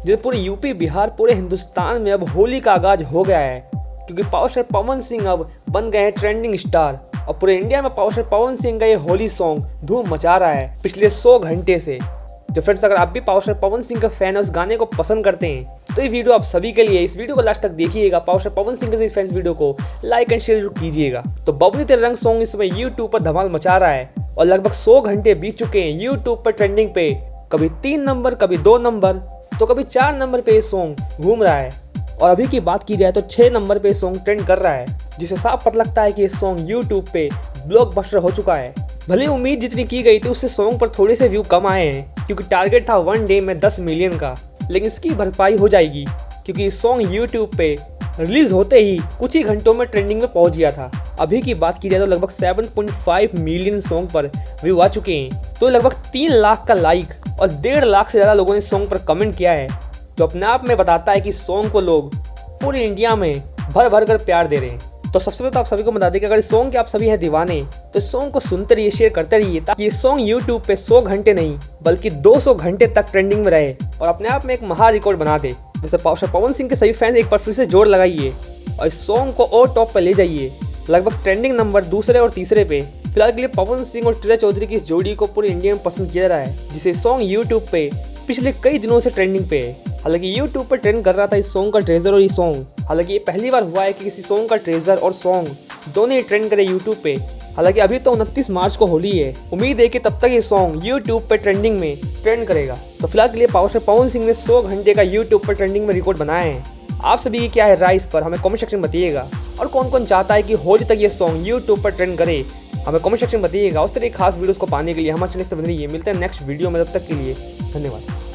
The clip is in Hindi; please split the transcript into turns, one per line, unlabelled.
जिससे पूरे यूपी बिहार पूरे हिंदुस्तान में अब होली का आगाज हो गया है, क्योंकि पावर स्टार पवन सिंह अब बन गए हैं ट्रेंडिंग स्टार और पूरे इंडिया में पावर स्टार पवन सिंह का ये होली सॉन्ग धूम मचा रहा है पिछले 100 घंटे से। तो फ्रेंड्स, अगर आप भी पावर स्टार पवन सिंह का फैन है, उस गाने को पसंद करते हैं, तो ये वीडियो आप सभी के लिए। इस वीडियो को लास्ट तक देखिएगा। पावर स्टार पवन सिंह के फैंस वीडियो को लाइक एंड शेयर कीजिएगा। तो बबली तेरे रंग सॉन्ग इस समय यूट्यूब पर धमाल मचा रहा है और लगभग 100 घंटे बीत चुके हैं यूट्यूब पर ट्रेंडिंग पे। कभी 3 नंबर, कभी 2 नंबर, तो कभी 4 नंबर पे ये सॉन्ग घूम रहा है। और अभी की बात की जाए तो 6 नंबर पे सॉन्ग ट्रेंड कर रहा है, जिससे साफ पता लगता है कि ये सॉन्ग यूट्यूब पे ब्लॉकबस्टर हो चुका है। भले उम्मीद जितनी की गई थी उससे सॉन्ग पर थोड़े से व्यू कम आए हैं, क्योंकि टारगेट था 1 डे में 10 मिलियन का, लेकिन इसकी भरपाई हो जाएगी क्योंकि ये सॉन्ग यूट्यूब पे रिलीज होते ही कुछ ही घंटों में ट्रेंडिंग में पहुंच गया था। अभी की बात की जाए तो लगभग 7.5 मिलियन सॉन्ग पर व्यू आ चुके हैं, तो लगभग 3 लाख का लाइक और 1.5 लाख से ज़्यादा लोगों ने सॉन्ग पर कमेंट किया है, जो अपने आप में बताता है कि सॉन्ग को लोग पूरी इंडिया में भर भर कर प्यार दे रहे हैं। तो सबसे पहले तो आप सभी को बता दें कि अगर इस सॉन्ग के आप सभी हैं दीवाने, तो इस सॉन्ग को सुनते रहिए, शेयर करते रहिए, ताकि ये सॉन्ग यूट्यूब पे 100 घंटे नहीं बल्कि 200 घंटे तक ट्रेंडिंग में रहे और अपने आप में एक महा रिकॉर्ड बना दे। जैसे पावर स्टार पवन सिंह के सभी फैंस एक बार फिर से जोर लगाइए और इस सॉन्ग को और टॉप पे ले जाइए, लगभग ट्रेंडिंग नंबर 2 और 3 पे। फिलहाल के लिए पवन सिंह और ट्रेजर चौधरी की इस जोड़ी को पूरी इंडिया में पसंद किया जा रहा है, जिसे सॉन्ग यूट्यूब पे पिछले कई दिनों से ट्रेंडिंग पे है। हालांकि यूट्यूब पर ट्रेंड कर रहा था इस सॉन्ग का ट्रेजर और ये सॉन्ग। हालांकि ये पहली बार हुआ है कि किसी सॉन्ग का ट्रेजर और सॉन्ग दोनों ही ट्रेंड करे यूट्यूब पे। हालांकि अभी तो 29 मार्च को होली है, उम्मीद है कि तब तक ये सॉन्ग यूट्यूब पे ट्रेंडिंग में ट्रेंड करेगा। तो फिलहाल के लिए पावर स्टार पवन सिंह ने 100 घंटे का यूट्यूब पर ट्रेंडिंग में रिकॉर्ड बनाया है। आप सभी की क्या है राय इस पर, हमें कमेंट सेक्शन में बताइएगा। और कौन कौन चाहता है कि होली तक ये सॉन्ग यूट्यूब पर ट्रेंड करे, हमें कमेंट सेक्शन में बताइएगा। उस तरह खास वीडियोस को पाने के लिए हमारे चैनल से बने रहिए। मिलते हैं नेक्स्ट वीडियो में, तब तक के लिए धन्यवाद।